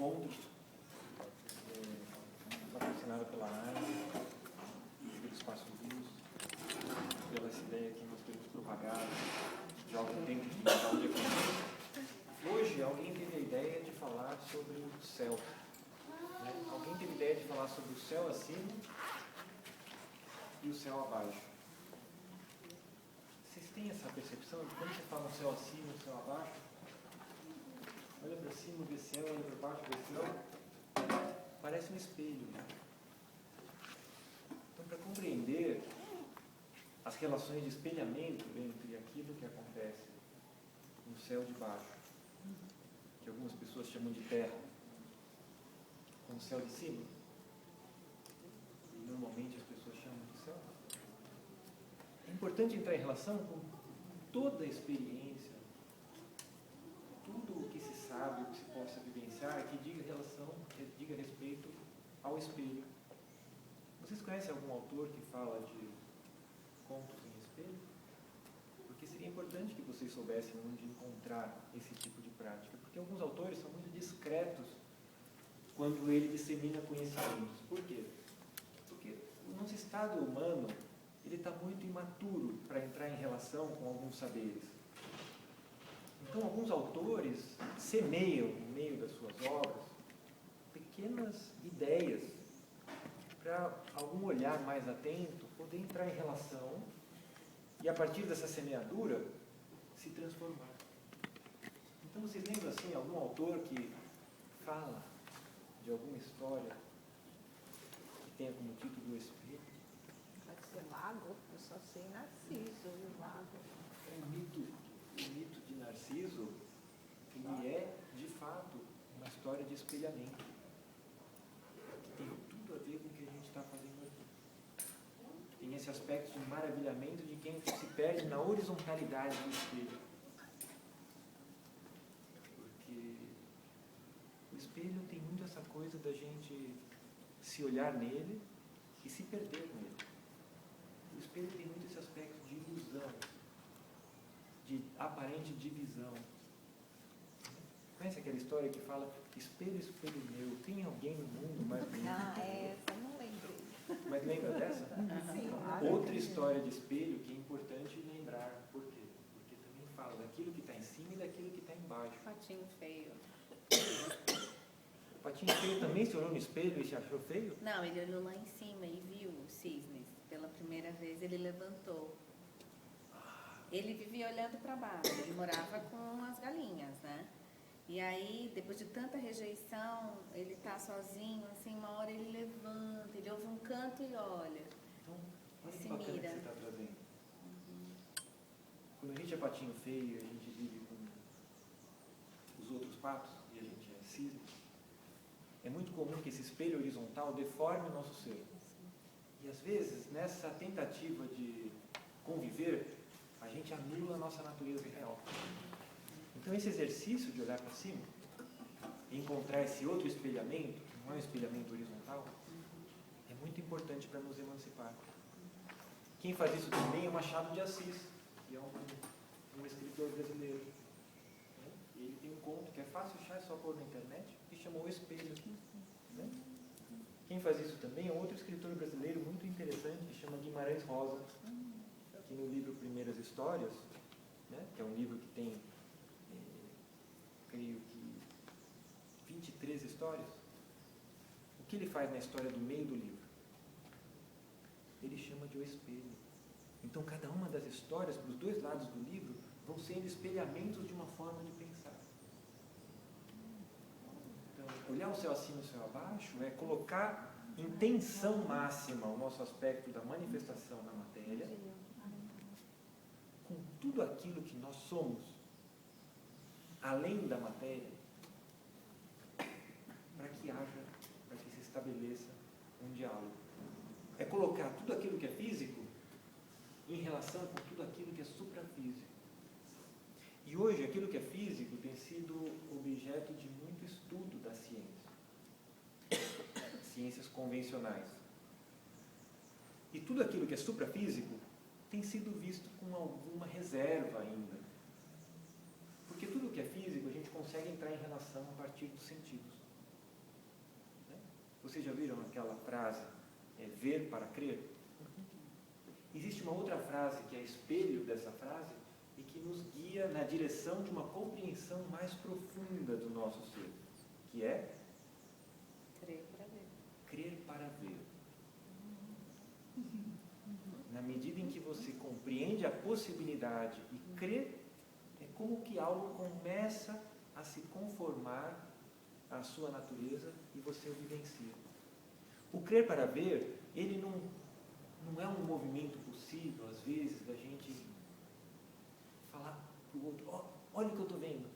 encontro patrocinado pela ARME, pelo Espaço Luz, pela essa ideia que nós temos propagado de algum tempo de mudar o dia. Hoje, alguém teve a ideia de falar sobre o céu. Né? Alguém teve a ideia de falar sobre o céu acima e o céu abaixo. Vocês têm essa percepção de quando você fala o céu acima e o céu abaixo? Olha para cima, vê céu, olha para baixo, vê céu. Parece um espelho. Né? Então, para compreender as relações de espelhamento entre aquilo que acontece no céu de baixo, que algumas pessoas chamam de terra, com o céu de cima, e normalmente as pessoas chamam de céu, é importante entrar em relação com toda a experiência, tudo o que se sabe, o que se possa vivenciar, que diga respeito ao espelho. Vocês conhecem algum autor que fala de contos em espelho? Porque seria importante que vocês soubessem onde encontrar esse tipo de prática, porque alguns autores são muito discretos quando ele dissemina conhecimentos. Por quê? Porque o nosso estado humano ele está muito imaturo para entrar em relação com alguns saberes. Então, alguns autores semeiam, no meio das suas obras, pequenas ideias para algum olhar mais atento poder entrar em relação e, a partir dessa semeadura, se transformar. Então, vocês lembram, assim, algum autor que fala de alguma história que tenha como título o espelho? Pode ser Lago, eu só sei Narciso e o Lago. O mito de Narciso, ele é, de fato, uma história de espelhamento, que tem tudo a ver com o que a gente está fazendo aqui. Tem esse aspecto de maravilhamento de quem se perde na horizontalidade do espelho. Porque o espelho tem muito essa coisa da gente se olhar nele e se perder nele. O espelho tem muito esse aspecto de ilusão, de aparente divisão. Conhece aquela história que fala: espelho, espelho meu, tem alguém no mundo mais bonito? Essa eu não lembrei. Mas lembra dessa? Sim. Outra história de espelho que é importante lembrar. Por quê? Porque também fala daquilo que está em cima e daquilo que está embaixo. Patinho feio. O patinho feio também se olhou no espelho e se achou feio? Não, ele olhou lá em cima e viu os cisnes. Pela primeira vez ele levantou. Ele vivia olhando para baixo, ele morava com as galinhas, né? E aí, depois de tanta rejeição, ele está sozinho, assim, uma hora ele levanta, ele ouve um canto e olha. Então, olha que Se bacana mira. que você está trazendo. Quando a gente é patinho feio, a gente vive com os outros patos e a gente é cisne, é muito comum que esse espelho horizontal deforme o nosso ser. E às vezes, nessa tentativa de conviver, a gente anula a nossa natureza real. Então, esse exercício de olhar para cima e encontrar esse outro espelhamento, que não é um espelhamento horizontal, é muito importante para nos emancipar. Quem faz isso também é Machado de Assis, que é um escritor brasileiro. Ele tem um conto que é fácil achar, é só pôr na internet, que chamou O Espelho. Né? Quem faz isso também é outro escritor brasileiro muito interessante, que chama Guimarães Rosa, que no livro Primeiras Histórias, né, que é um livro que tem, creio que, 23 histórias, o que ele faz na história do meio do livro? Ele chama de O Espelho. Então, cada uma das histórias, para os dois lados do livro, vão sendo espelhamentos de uma forma de pensar. Então, olhar o céu acima e o céu abaixo é colocar em tensão máxima o nosso aspecto da manifestação na matéria, com tudo aquilo que nós somos, além da matéria, para que se estabeleça um diálogo. É colocar tudo aquilo que é físico em relação com tudo aquilo que é suprafísico. E hoje, aquilo que é físico tem sido objeto de muito estudo da ciência. Ciências convencionais. E tudo aquilo que é suprafísico tem sido visto com alguma reserva ainda. Porque tudo que é físico a gente consegue entrar em relação a partir dos sentidos. Vocês já viram aquela frase, ver para crer? Existe uma outra frase que é espelho dessa frase e que nos guia na direção de uma compreensão mais profunda do nosso ser, que é Crer para ver. crer para ver. Na medida em que você compreende a possibilidade e crê, é como que algo começa a se conformar à sua natureza e você o vivencia. O crer para ver, ele não é um movimento possível, às vezes, da gente falar para o outro, olha o que eu estou vendo.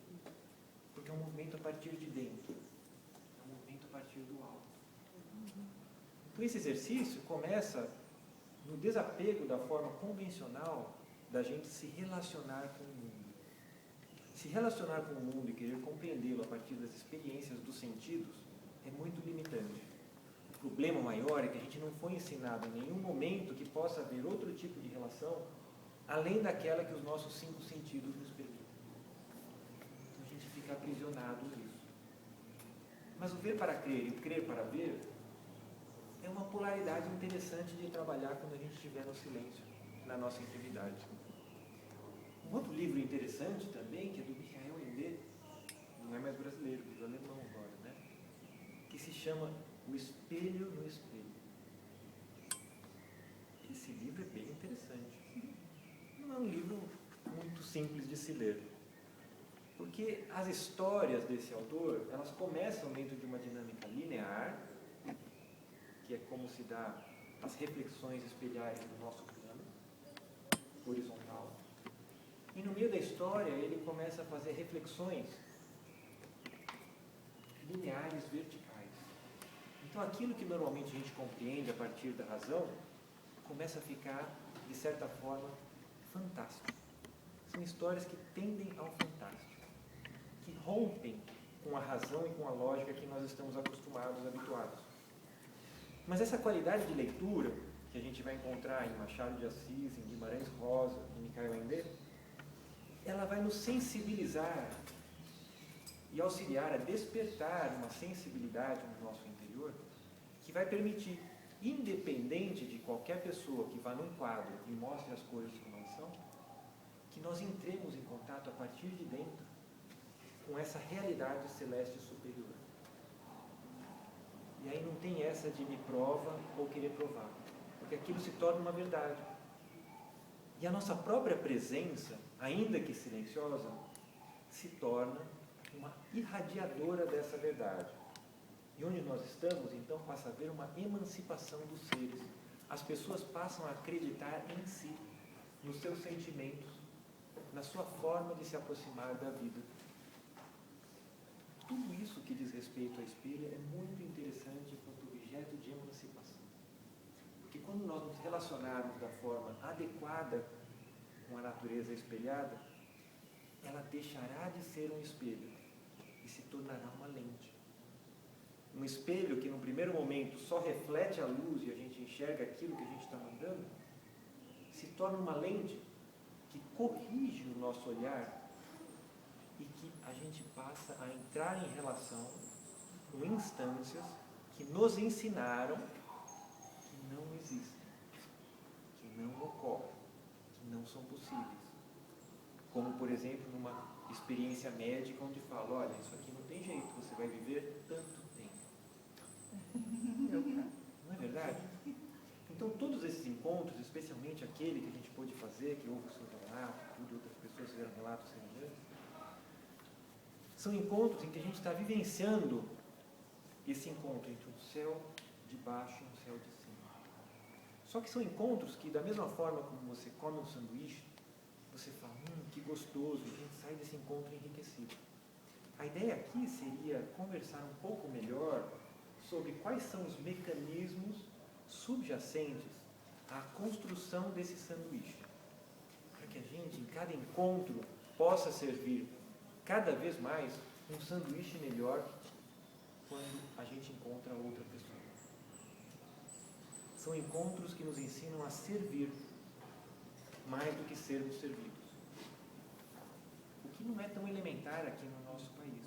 Porque é um movimento a partir de dentro. É um movimento a partir do alto. Então esse exercício começa no desapego da forma convencional da gente se relacionar com o mundo. Se relacionar com o mundo e querer compreendê-lo a partir das experiências dos sentidos é muito limitante. O problema maior é que a gente não foi ensinado em nenhum momento que possa haver outro tipo de relação além daquela que os nossos 5 sentidos nos permitem. Então a gente fica aprisionado nisso. Mas o ver para crer e o crer para ver é uma polaridade interessante de trabalhar quando a gente estiver no silêncio, na nossa intimidade. Um outro livro interessante também, que é do Michael Ende, não é mais brasileiro, é alemão agora, né? Que se chama O Espelho no Espelho. Esse livro é bem interessante. Não é um livro muito simples de se ler, porque as histórias desse autor, elas começam dentro de uma dinâmica linear, que é como se dá as reflexões espelhares do nosso plano, horizontal. E no meio da história, ele começa a fazer reflexões lineares verticais. Então, aquilo que normalmente a gente compreende a partir da razão, começa a ficar, de certa forma, fantástico. São histórias que tendem ao fantástico, que rompem com a razão e com a lógica que nós estamos acostumados, habituados. Mas essa qualidade de leitura, que a gente vai encontrar em Machado de Assis, em Guimarães Rosa, em Michael Ende, ela vai nos sensibilizar e auxiliar a despertar uma sensibilidade no nosso interior que vai permitir, independente de qualquer pessoa que vá num quadro e mostre as coisas como elas são, que nós entremos em contato a partir de dentro com essa realidade celeste superior. E aí não tem essa de me prova ou querer provar, porque aquilo se torna uma verdade. E a nossa própria presença, ainda que silenciosa, se torna uma irradiadora dessa verdade. E onde nós estamos, então, passa a haver uma emancipação dos seres. As pessoas passam a acreditar em si, nos seus sentimentos, na sua forma de se aproximar da vida. Tudo isso que diz respeito à espelho é muito interessante enquanto objeto de emancipação. Porque quando nós nos relacionarmos da forma adequada com a natureza espelhada, ela deixará de ser um espelho e se tornará uma lente. Um espelho que, no primeiro momento, só reflete a luz e a gente enxerga aquilo que a gente está mandando, se torna uma lente que corrige o nosso olhar e que a gente passa a entrar em relação com instâncias que nos ensinaram que não existem, que não ocorrem, que não são possíveis. Como, por exemplo, numa experiência médica onde fala, olha, isso aqui não tem jeito, você vai viver tanto tempo. Não é verdade? Então, todos esses encontros, especialmente aquele que a gente pôde fazer, que houve o seu relato, tudo, outras pessoas fizeram relatos semelhantes, são encontros em que a gente está vivenciando esse encontro entre um céu de baixo e um céu de cima. Só que são encontros que, da mesma forma como você come um sanduíche, você fala, que gostoso, e a gente sai desse encontro enriquecido. A ideia aqui seria conversar um pouco melhor sobre quais são os mecanismos subjacentes à construção desse sanduíche, para que a gente, em cada encontro, possa servir cada vez mais um sanduíche melhor quando a gente encontra outra pessoa. São encontros que nos ensinam a servir mais do que sermos servidos. O que não é tão elementar aqui no nosso país.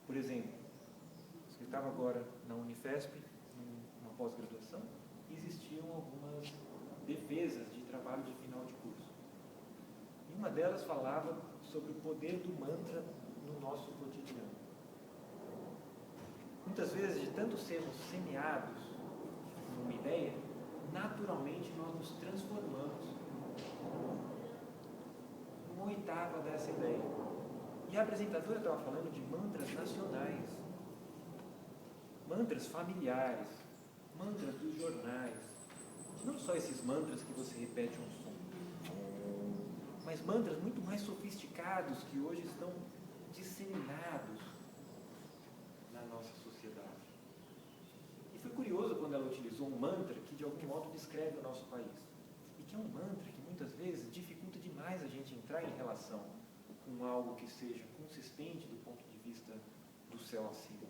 Por exemplo, você estava agora na Unifesp, numa pós-graduação, existiam algumas defesas de trabalho de final de curso. E uma delas falava sobre o poder do mantra no nosso cotidiano. Muitas vezes, de tanto sermos semeados numa ideia, naturalmente nós nos transformamos numa oitava dessa ideia. E a apresentadora estava falando de mantras nacionais, mantras familiares, mantras dos jornais. Não só esses mantras que você repete um som, mas mantras muito mais sofisticados que hoje estão disseminados na nossa sociedade. E foi curioso quando ela utilizou um mantra que de algum modo descreve o nosso país. E que é um mantra que muitas vezes dificulta demais a gente entrar em relação com algo que seja consistente do ponto de vista do céu acima.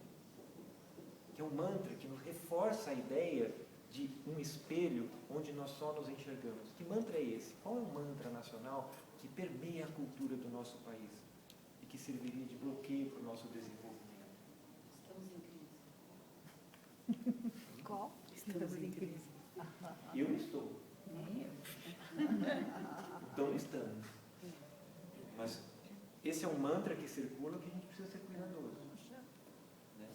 Que é um mantra que nos reforça a ideia de um espelho onde nós só nos enxergamos. Que mantra é esse? Qual é o mantra nacional que permeia a cultura do nosso país e que serviria de bloqueio para o nosso desenvolvimento? Estamos em crise. Qual? Estamos em crise. Eu estou. Nem eu. Então estamos. Mas esse é um mantra que circula que a gente precisa ser cuidadoso. Né?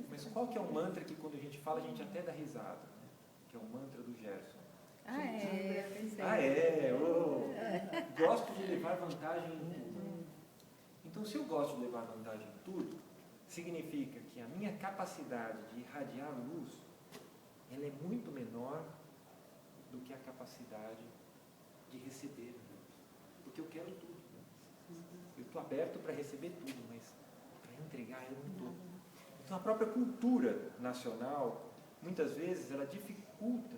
Mas qual que é o mantra que quando a gente fala a gente até dá risada? Né? Que é o mantra do Gerson. Ah, é? Eu pensei. Ah, é? Oh, gosto de levar vantagem em tudo. Então, se eu gosto de levar vantagem em tudo, significa que a minha capacidade de irradiar luz, ela é muito menor do que a capacidade de receber luz. Porque eu quero tudo. Eu estou aberto para receber tudo, mas para entregar eu não estou. Então, a própria cultura nacional, muitas vezes, ela dificulta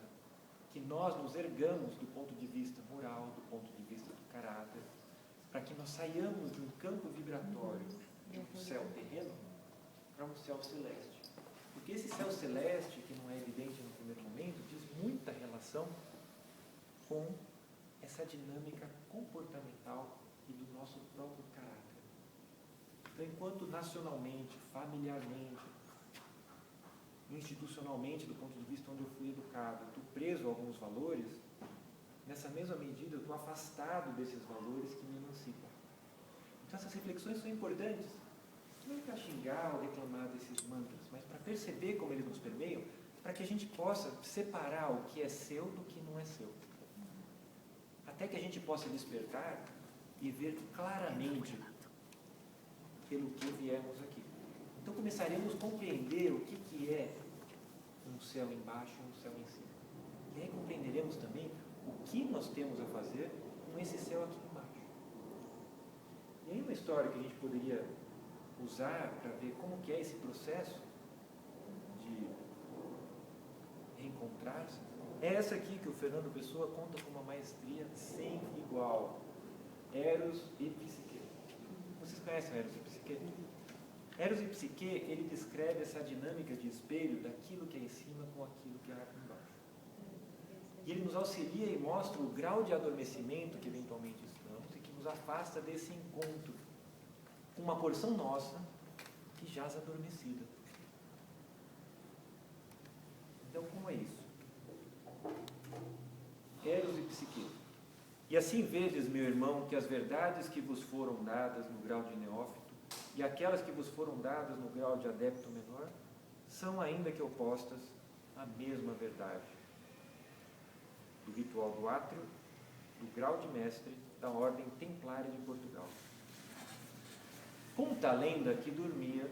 que nós nos ergamos do ponto de vista moral, do ponto de vista do caráter, para que nós saiamos de um campo vibratório do céu terreno para um céu celeste. Porque esse céu celeste, que não é evidente no primeiro momento, diz muita relação com essa dinâmica comportamental e do nosso próprio caráter. Então, enquanto nacionalmente, familiarmente, institucionalmente, do ponto de vista onde eu fui educado, eu estou preso a alguns valores, nessa mesma medida eu estou afastado desses valores que me emancipam. Então essas reflexões são importantes, não para xingar ou reclamar desses mantras, mas para perceber como eles nos permeiam, para que a gente possa separar o que é seu do que não é seu. Até que a gente possa despertar e ver claramente pelo que viemos aqui. Então começaremos a compreender o que é um céu embaixo e um céu em cima. E aí compreenderemos também o que nós temos a fazer com esse céu aqui embaixo. E aí uma história que a gente poderia usar para ver como que é esse processo de reencontrar-se, é essa aqui que o Fernando Pessoa conta com uma maestria sem igual. Eros e Psique. Vocês conhecem Eros e Psique? Eros e Psique, ele descreve essa dinâmica de espelho daquilo que é em cima com aquilo que é embaixo. E ele nos auxilia e mostra o grau de adormecimento que eventualmente estamos e que nos afasta desse encontro com uma porção nossa que jaz adormecida. Então, como é isso? Eros e Psique. E assim vedes, meu irmão, que as verdades que vos foram dadas no grau de neófito e aquelas que vos foram dadas no grau de adepto menor, são ainda que opostas à mesma verdade. Do ritual do átrio, do grau de mestre, da ordem templária de Portugal. Conta a lenda que dormia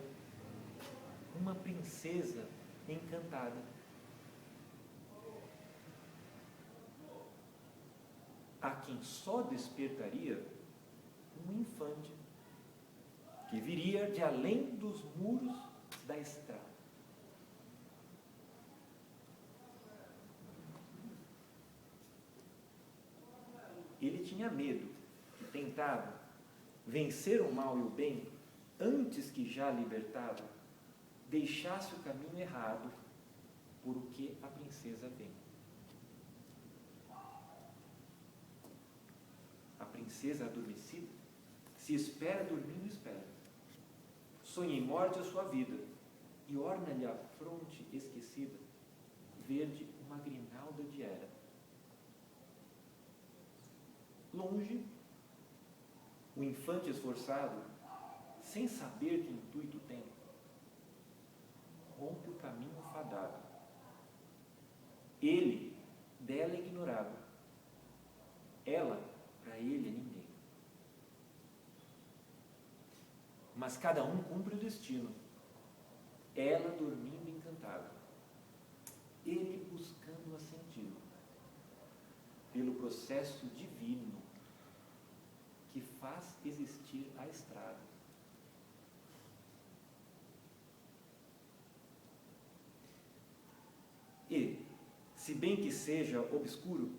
uma princesa encantada. A quem só despertaria um infante que viria de além dos muros da estrada. Ele tinha medo e tentava vencer o mal e o bem antes que, já libertado, deixasse o caminho errado por o que a princesa vem. A princesa adormecida se espera dormindo, espera. Sonha em morte a sua vida, e orna-lhe a fronte esquecida, verde uma grinalda de era. Longe, o infante esforçado, sem saber que intuito tem, rompe o caminho fadado. Ele, dela é ignorado. Ela, para ele, é ninguém. Mas cada um cumpre o destino. Ela dormindo encantada. Ele buscando a sentido. Pelo processo divino que faz existir a estrada. E, se bem que seja obscuro,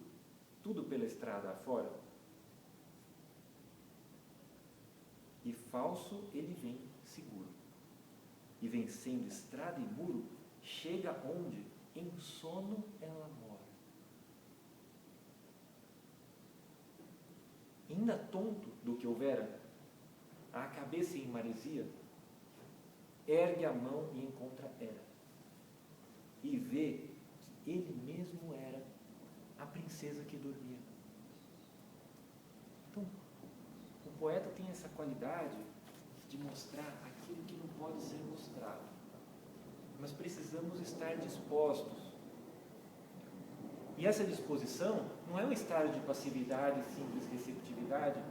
tudo pela estrada afora, e falso ele vem seguro, e vencendo estrada e muro, chega onde em sono ela mora. Ainda tonto do que houvera, a cabeça em maresia, ergue a mão e encontra Hera, e vê que ele mesmo era a princesa que dormia. Então, o poeta tem essa qualidade de mostrar aquilo que não pode ser mostrado. Mas precisamos estar dispostos. E essa disposição não é um estado de passividade, simples receptividade,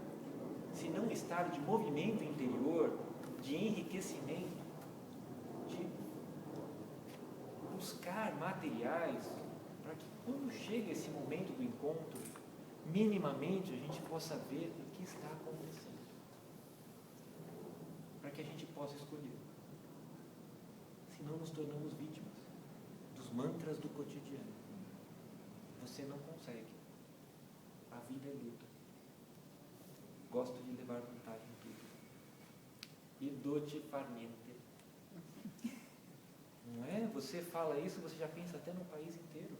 senão um estado de movimento interior, de enriquecimento, de buscar materiais para que quando chega esse momento do encontro, minimamente a gente possa ver o que está acontecendo. Para que a gente possa escolher. Senão nos tornamos vítimas dos mantras do cotidiano. Você não consegue. A vida é luta. Gosto de levar vantagem em tudo. E dote farmente. Não é? Você fala isso, você já pensa até no país inteiro.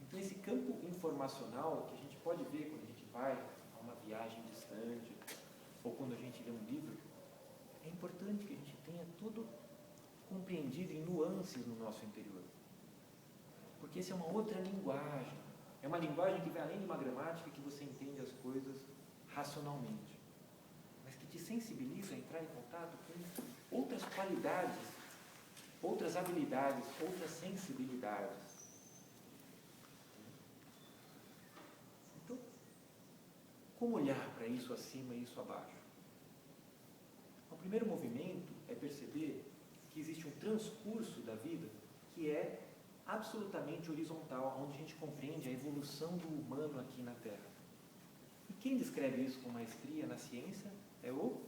Então esse campo informacional que a gente pode ver quando a gente vai a uma viagem distante, ou quando a gente lê um livro, é importante que a gente tenha tudo compreendido em nuances no nosso interior. Porque essa é uma outra linguagem. É uma linguagem que vai além de uma gramática, que você entende as coisas racionalmente. Mas que te sensibiliza a entrar em contato com outras qualidades, outras habilidades, outras sensibilidades. Então, como olhar para isso acima e isso abaixo? O primeiro movimento é perceber que existe um transcurso da vida que é absolutamente horizontal, onde a gente compreende a evolução do humano aqui na Terra. E quem descreve isso com maestria na ciência é o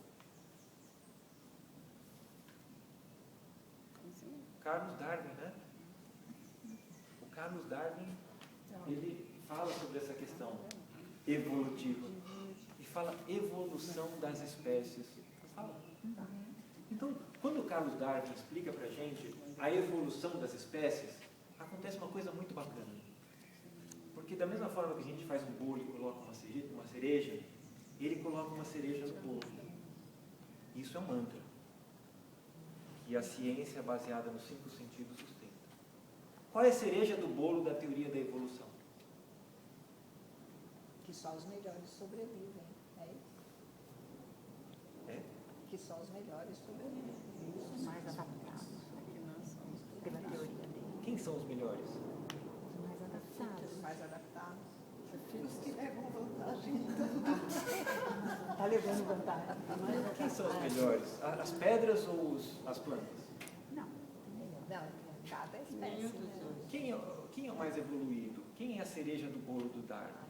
Carlos Darwin, né? O Carlos Darwin, ele fala sobre essa questão evolutiva e fala evolução das espécies. Fala. Então, quando o Carlos Darwin explica para a gente a evolução das espécies, acontece uma coisa muito bacana. Porque da mesma forma que a gente faz um bolo e coloca uma cereja, ele coloca uma cereja no bolo. Isso é um mantra. E a ciência baseada nos 5 sentidos sustenta. Qual é a cereja do bolo da teoria da evolução? Que só os melhores sobrevivem, é isso? É? Que só os melhores sobrevivem. Isso. Mais adaptados, pela teoria dele. Quem são os melhores? Os mais adaptados. Os mais adaptados. Os que levam vantagem. Está levando vantagem. Quem são os melhores? As pedras ou as plantas? Não, Não, cada espécie. Né? Quem é o mais evoluído? Quem é a cereja do bolo do Darwin?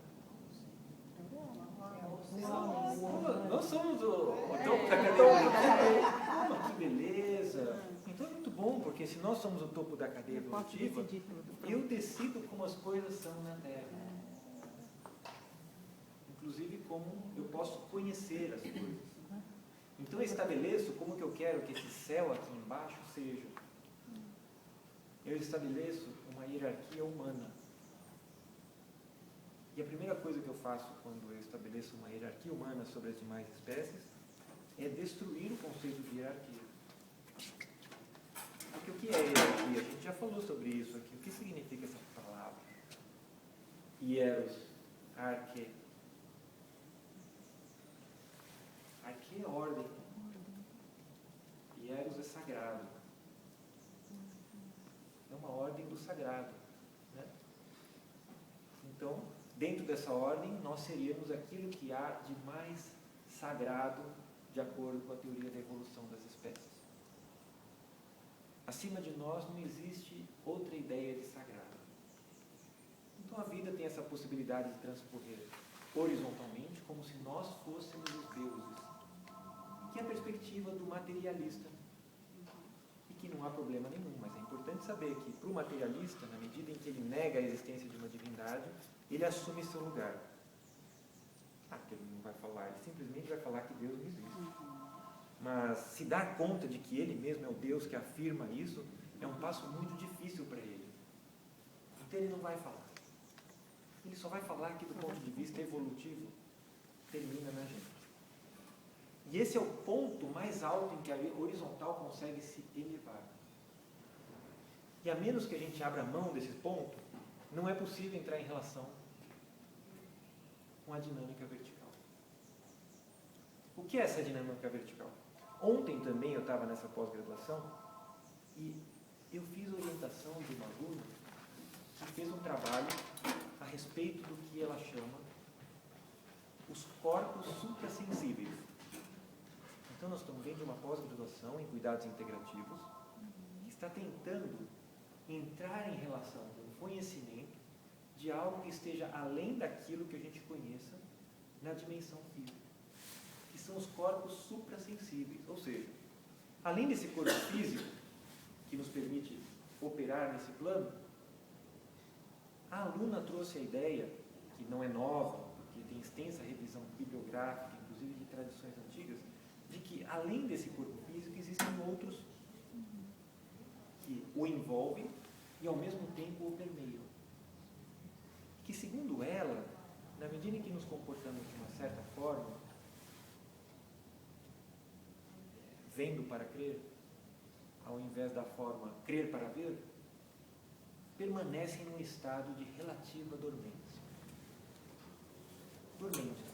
Nós somos o topo da cadeia. Que beleza! Então é muito bom, porque se nós somos o topo da cadeia eu posso evolutiva, decidir tudo. eu decido como as coisas são na Terra. Inclusive como eu posso conhecer as coisas. Então eu estabeleço como que eu quero que esse céu aqui embaixo seja. Eu estabeleço uma hierarquia humana. E a primeira coisa que eu faço quando eu estabeleço uma hierarquia humana sobre as demais espécies é destruir o conceito de hierarquia. falou sobre isso aqui. O que significa essa palavra? Hieros, arque. Arque é ordem. Hieros é sagrado. É uma ordem do sagrado, né? Então, dentro dessa ordem, nós seríamos aquilo que há de mais sagrado, de acordo com a teoria da evolução das espécies. Acima de nós não existe outra ideia de sagrado. Então a vida tem essa possibilidade de transcorrer horizontalmente, como se nós fôssemos os deuses, que é a perspectiva do materialista. E que não há problema nenhum, mas é importante saber que para o materialista, na medida em que ele nega a existência de uma divindade, ele assume seu lugar. Que ele não vai falar, ele simplesmente vai falar que Deus não existe. Mas se dar conta de que ele mesmo é o Deus que afirma isso, é um passo muito difícil para ele. Então ele não vai falar. Ele só vai falar que do ponto de vista evolutivo termina na gente. E esse é o ponto mais alto em que a horizontal consegue se elevar. E a menos que a gente abra mão desse ponto, não é possível entrar em relação com a dinâmica vertical. O que é essa dinâmica vertical? Ontem também eu estava nessa pós-graduação e eu fiz orientação de uma aluna que fez um trabalho a respeito do que ela chama os corpos suprassensíveis. Então nós estamos vendo uma pós-graduação em cuidados integrativos que está tentando entrar em relação com o conhecimento de algo que esteja além daquilo que a gente conheça na dimensão física, que são os corpos suprassensíveis, ou seja, além desse corpo físico que nos permite operar nesse plano, a aluna trouxe a ideia, que não é nova, porque tem extensa revisão bibliográfica, inclusive de tradições antigas, de que além desse corpo físico existem outros que o envolvem e ao mesmo tempo o permeiam. Que segundo ela, na medida em que nos comportamos de uma certa forma, vendo para crer, ao invés da forma crer para ver, permanecem num estado de relativa dormência. Dormente.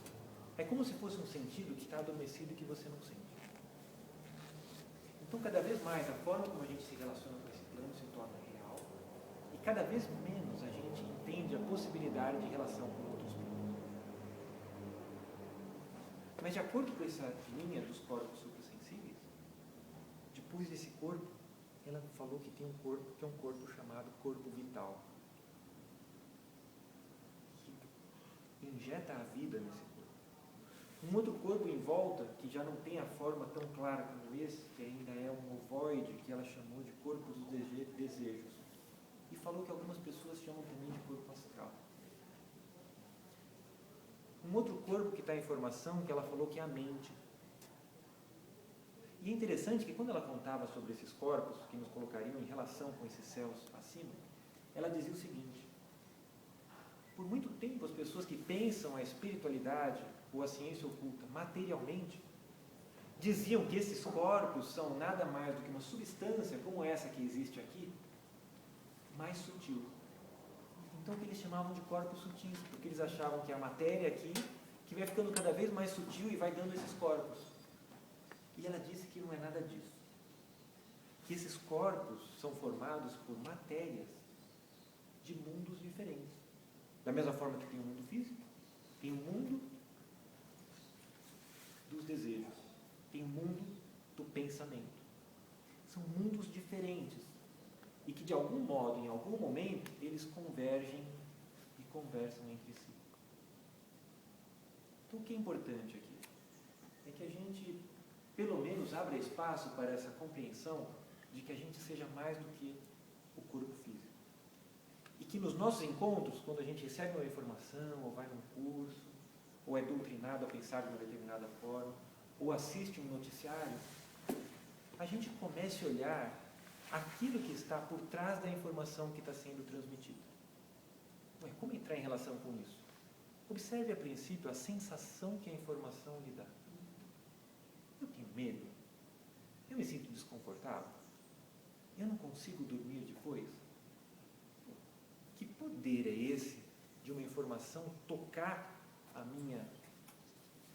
É como se fosse um sentido que está adormecido e que você não sente. Então, cada vez mais, a forma como a gente se relaciona com esse plano se torna real e cada vez menos a gente entende a possibilidade de relação com outros planos. Mas, de acordo com essa linha dos corpos suprassensíveis, depois desse corpo, ela falou que tem um corpo, que é um corpo chamado corpo vital, que injeta a vida nesse corpo. Um outro corpo em volta, que já não tem a forma tão clara como esse, que ainda é um ovoide, que ela chamou de corpo dos desejos. E falou que algumas pessoas chamam também de corpo astral. Um outro corpo que está em formação, que ela falou que é a mente. E é interessante que quando ela contava sobre esses corpos, que nos colocariam em relação com esses céus acima, ela dizia o seguinte: por muito tempo as pessoas que pensam a espiritualidade ou a ciência oculta materialmente, diziam que esses corpos são nada mais do que uma substância como essa que existe aqui, mais sutil. Então, o que eles chamavam de corpos sutis, porque eles achavam que a matéria aqui, que vai ficando cada vez mais sutil e vai dando esses corpos. E ela disse que não é nada disso. Que esses corpos são formados por matérias de mundos diferentes. Da mesma forma que tem o mundo físico, tem o mundo dos desejos, tem o mundo do pensamento. São mundos diferentes e que de algum modo, em algum momento, eles convergem e conversam entre si. Então o que é importante aqui? É que a gente, pelo menos, abra espaço para essa compreensão de que a gente seja mais do que o corpo físico. E que nos nossos encontros, quando a gente recebe uma informação, ou vai num curso, ou é doutrinado a pensar de uma determinada forma, ou assiste um noticiário, a gente comece a olhar aquilo que está por trás da informação que está sendo transmitida. Ué, como entrar em relação com isso? Observe a princípio a sensação que a informação lhe dá. Eu tenho medo? Eu me sinto desconfortável? eu não consigo dormir depois? Que poder é esse de uma informação tocar a minha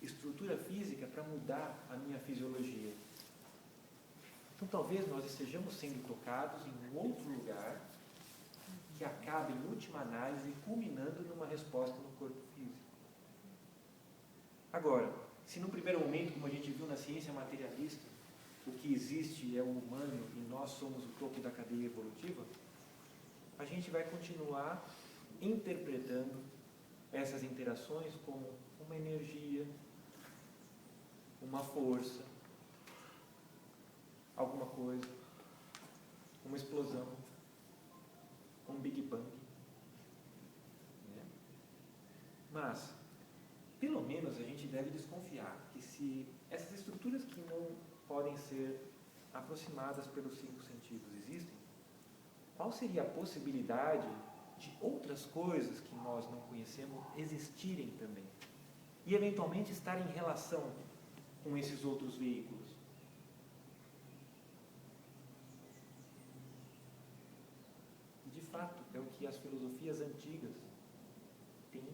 estrutura física para mudar a minha fisiologia? Então talvez nós estejamos sendo tocados em um outro lugar que acaba, em última análise, culminando numa resposta no corpo físico. Agora, se no primeiro momento, como a gente viu na ciência materialista, o que existe é o humano e nós somos o topo da cadeia evolutiva, a gente vai continuar interpretando essas interações como uma energia, uma força, alguma coisa, uma explosão, um Big Bang. Né? Mas, pelo menos a gente deve desconfiar que se essas estruturas que não podem ser aproximadas pelos 5 sentidos existem, qual seria a possibilidade de outras coisas que nós não conhecemos existirem também? E eventualmente estar em relação com esses outros veículos? E de fato, é o que as filosofias antigas têm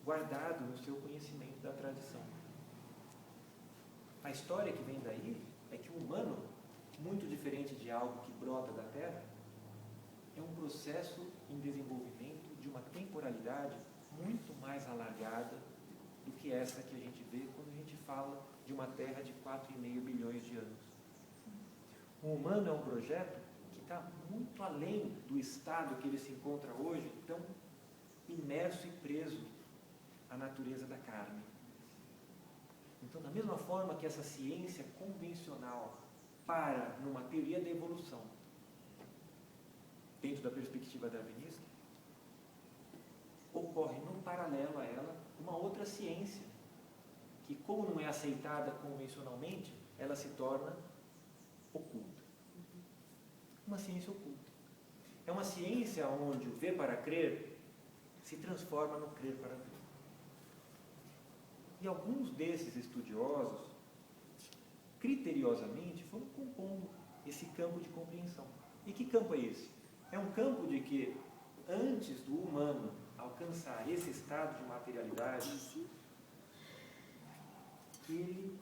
guardado no seu conhecimento da tradição. A história que vem daí é que o humano, muito diferente de algo que brota da Terra, é um processo em desenvolvimento de uma temporalidade muito mais alargada do que essa que a gente vê quando a gente fala de uma Terra de 4,5 bilhões de anos. O humano é um projeto que está muito além do estado que ele se encontra hoje, tão imerso e preso à natureza da carne. Então, da mesma forma que essa ciência convencional para numa teoria da evolução, dentro da perspectiva darwinista, ocorre no paralelo a ela uma outra ciência, que como não é aceitada convencionalmente, ela se torna oculta. Uma ciência oculta. É uma ciência onde o ver para crer se transforma no crer para ver. E alguns desses estudiosos, criteriosamente, foram compondo esse campo de compreensão. E que campo é esse? É um campo de que, antes do humano alcançar esse estado de materialidade, ele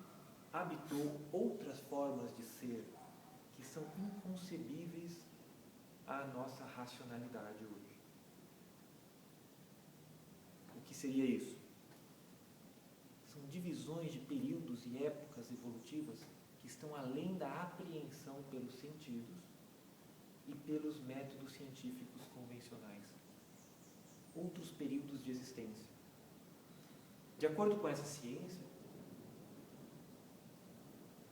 habitou outras formas de ser que são inconcebíveis à nossa racionalidade hoje. O que seria isso? São divisões de períodos e épocas evolutivas que estão além da apreensão pelos sentidos e pelos métodos científicos convencionais. Outros períodos de existência. De acordo com essa ciência,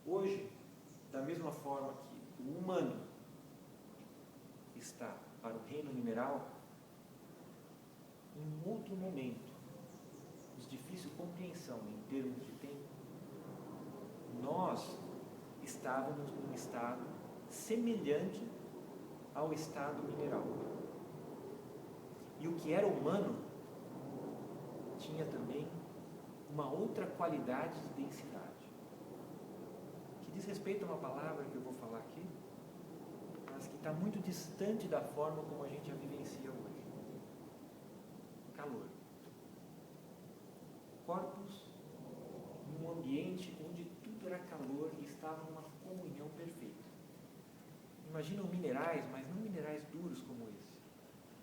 hoje, da mesma forma que o humano está para o reino mineral, em um outro momento, de difícil compreensão em termos de tempo, nós estávamos num estado semelhante ao estado mineral. E o que era humano tinha também uma outra qualidade de densidade, que diz respeito a uma palavra que eu vou falar aqui, mas que está muito distante da forma como a gente a vivencia hoje. Calor. Corpos num ambiente onde tudo era calor e estava numa comunhão perfeita. Imaginam minerais, mas não minerais duros como esse,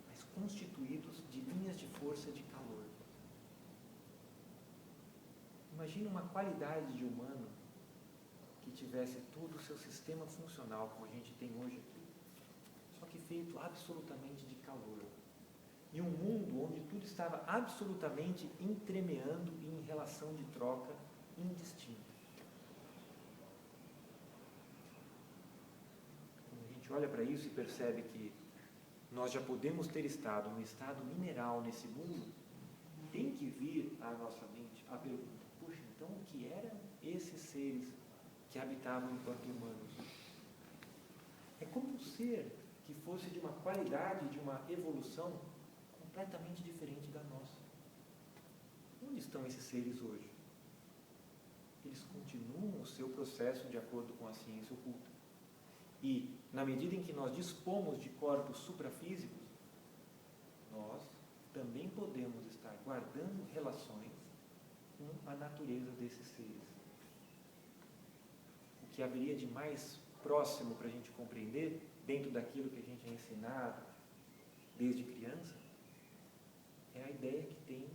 mas constituídos de linhas de força de calor. Imagina uma qualidade de humano que tivesse todo o seu sistema funcional, como a gente tem hoje aqui, só que feito absolutamente de calor. E um mundo onde tudo estava absolutamente entremeando em relação de troca indistinta. Quando a gente olha para isso e percebe que nós já podemos ter estado no estado mineral nesse mundo, tem que vir à nossa mente a pergunta: puxa, então o que eram esses seres que habitavam enquanto humanos? É como um ser que fosse de uma qualidade, de uma evolução completamente diferente da nossa. Onde estão esses seres hoje? Eles continuam o seu processo de acordo com a ciência oculta. E na medida em que nós dispomos de corpos suprafísicos, nós também podemos estar guardando relações com a natureza desses seres. O que haveria de mais próximo para a gente compreender, dentro daquilo que a gente é ensinado desde criança, é a ideia que tem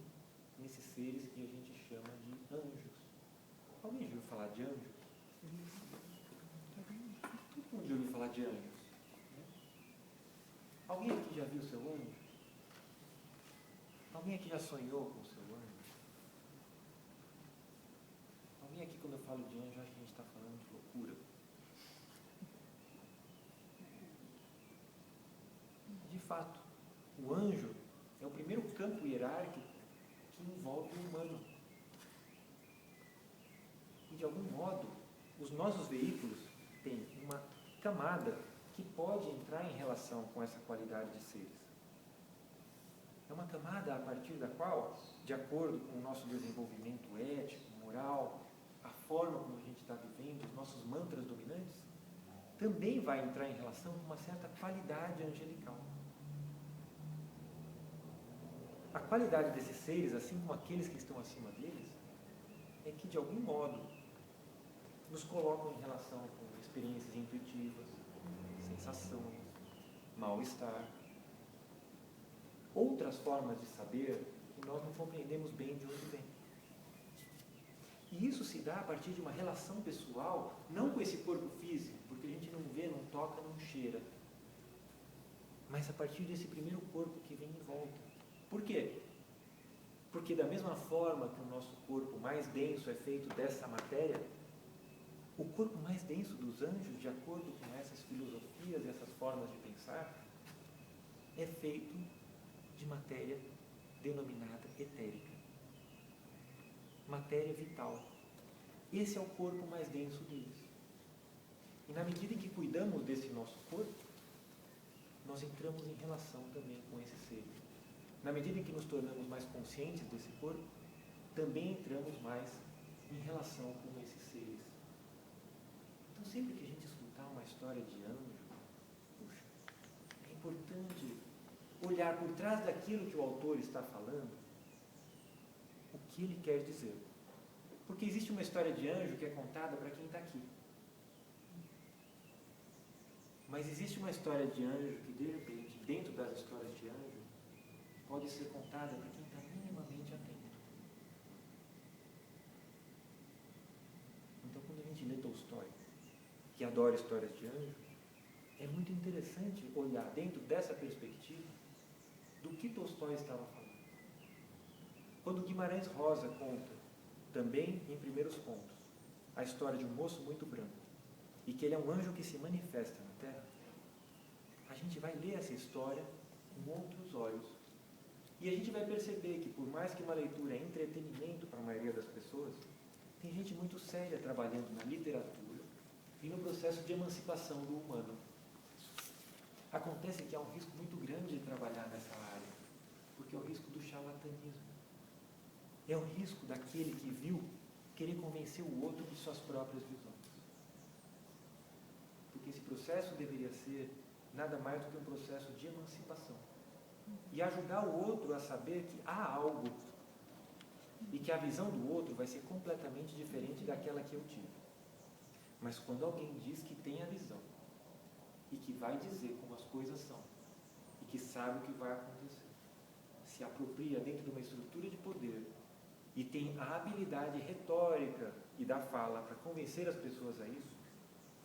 nesses seres que a gente chama de anjos. Alguém já ouviu falar de anjos? Todo mundo já ouviu falar de anjos? Alguém aqui já viu seu anjo? Alguém aqui já sonhou com o seu anjo? Alguém aqui, quando eu falo de anjo, acha que a gente está falando de loucura? De fato, o anjo é o primeiro campo hierárquico que envolve o humano. E, de algum modo, os nossos veículos têm uma camada que pode entrar em relação com essa qualidade de seres. É uma camada a partir da qual, de acordo com o nosso desenvolvimento ético, moral, a forma como a gente está vivendo, os nossos mantras dominantes, também vai entrar em relação com uma certa qualidade angelical. A qualidade desses seres, assim como aqueles que estão acima deles, é que, de algum modo, nos colocam em relação com experiências intuitivas, sensações, mal-estar, outras formas de saber que nós não compreendemos bem de onde vem. E isso se dá a partir de uma relação pessoal, não com esse corpo físico, porque a gente não vê, não toca, não cheira, mas a partir desse primeiro corpo que vem em volta. Por quê? Porque da mesma forma que o nosso corpo mais denso é feito dessa matéria, o corpo mais denso dos anjos, de acordo com essas filosofias e essas formas de pensar, é feito de matéria denominada etérica. Matéria vital. Esse é o corpo mais denso deles. E na medida em que cuidamos desse nosso corpo, nós entramos em relação também com esses seres. Na medida em que nos tornamos mais conscientes desse corpo, também entramos mais em relação com esses seres. Então, sempre que a gente escutar uma história de anjo, puxa, é importante olhar por trás daquilo que o autor está falando, o que ele quer dizer. Porque existe uma história de anjo que é contada para quem está aqui. Mas existe uma história de anjo que, de repente, dentro das histórias de anjo, pode ser contada para quem está minimamente atento. Então, quando a gente lê Tolstói, que adora histórias de anjo, é muito interessante olhar dentro dessa perspectiva do que Tolstói estava falando. Quando Guimarães Rosa conta, também em Primeiros Pontos, a história de um moço muito branco, e que ele é um anjo que se manifesta na Terra, a gente vai ler essa história com outros olhos. E a gente vai perceber que, por mais que uma leitura é entretenimento para a maioria das pessoas, tem gente muito séria trabalhando na literatura e no processo de emancipação do humano. Acontece que há um risco muito grande de trabalhar nessa área, porque é o risco do charlatanismo. É o risco daquele que viu querer convencer o outro de suas próprias visões. Porque esse processo deveria ser nada mais do que um processo de emancipação. E ajudar o outro a saber que há algo e que a visão do outro vai ser completamente diferente daquela que eu tive. Mas quando alguém diz que tem a visão e que vai dizer como as coisas são e que sabe o que vai acontecer, se apropria dentro de uma estrutura de poder e tem a habilidade retórica e da fala para convencer as pessoas a isso,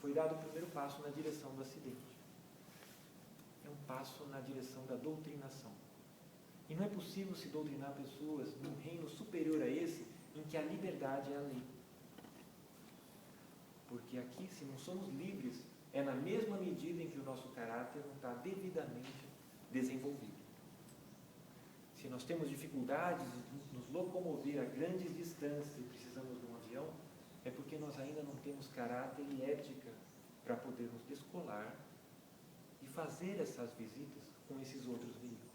foi dado o primeiro passo na direção do acidente. É um passo na direção da doutrinação. E não é possível se doutrinar pessoas num reino superior a esse, em que a liberdade é a lei. Porque aqui, se não somos livres, é na mesma medida em que o nosso caráter não está devidamente desenvolvido. Se nós temos dificuldades de nos locomover a grandes distâncias e precisamos de um avião, é porque nós ainda não temos caráter e ética para poder nos descolar e fazer essas visitas com esses outros veículos.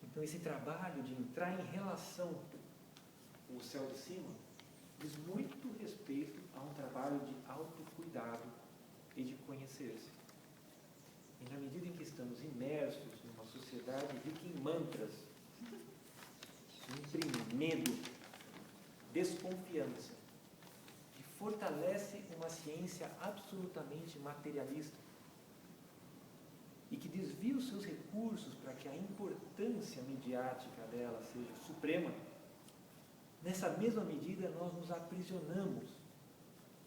Então, esse trabalho de entrar em relação com o céu de cima diz muito respeito a um trabalho de autocuidado e de conhecer-se. E na medida em que estamos imersos numa sociedade rica em mantras, isso imprime medo, desconfiança, que fortalece uma ciência absolutamente materialista e que desvia os seus recursos para que a importância midiática dela seja suprema. Nessa mesma medida, nós nos aprisionamos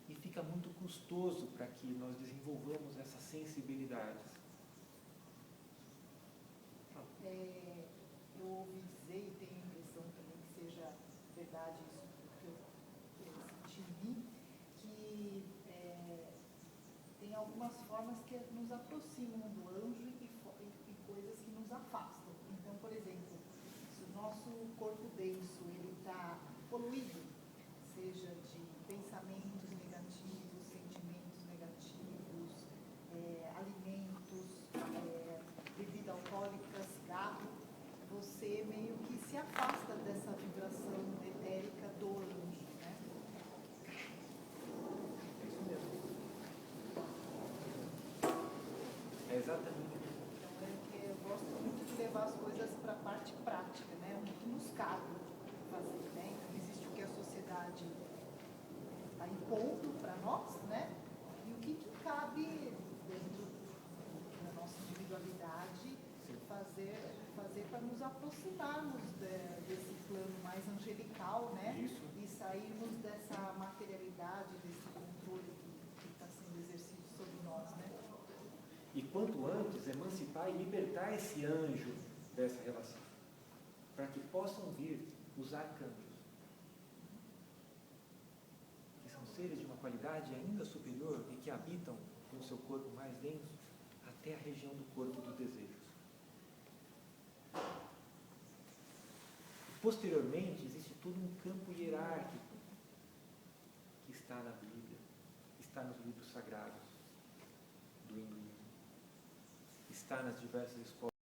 e fica muito custoso para que nós desenvolvamos essas sensibilidades. Eu ouvi dizer, e tenho a impressão também que seja verdade isso que eu senti em mim, que tem algumas formas que nos aproximam do anjo e coisas que nos afastam. Então, por exemplo, se o nosso corpo denso está poluído, seja de pensamentos negativos, sentimentos negativos, alimentos, bebida alcoólica, cigarro, você meio que se afasta dessa vibração etérica do anjo, né? É isso mesmo. É exatamente isso. Então, eu gosto muito de levar as coisas para a parte prática, né? O que nos cabe fazer, né? Então, existe o que a sociedade está impondo para nós, né? E o que cabe dentro da nossa individualidade fazer para nos aproximarmos desse plano mais angelical, né? Isso. E sairmos dessa materialidade, desse controle que está sendo exercido sobre nós, né? E quanto antes, emancipar e libertar esse anjo dessa relação, para que possam vir os arcanjos, que são seres de uma qualidade ainda superior e que habitam no seu corpo mais denso até a região do corpo dos desejos. Posteriormente, existe todo um campo hierárquico que está na Bíblia, está nos livros sagrados do hinduísmo, está nas diversas escolas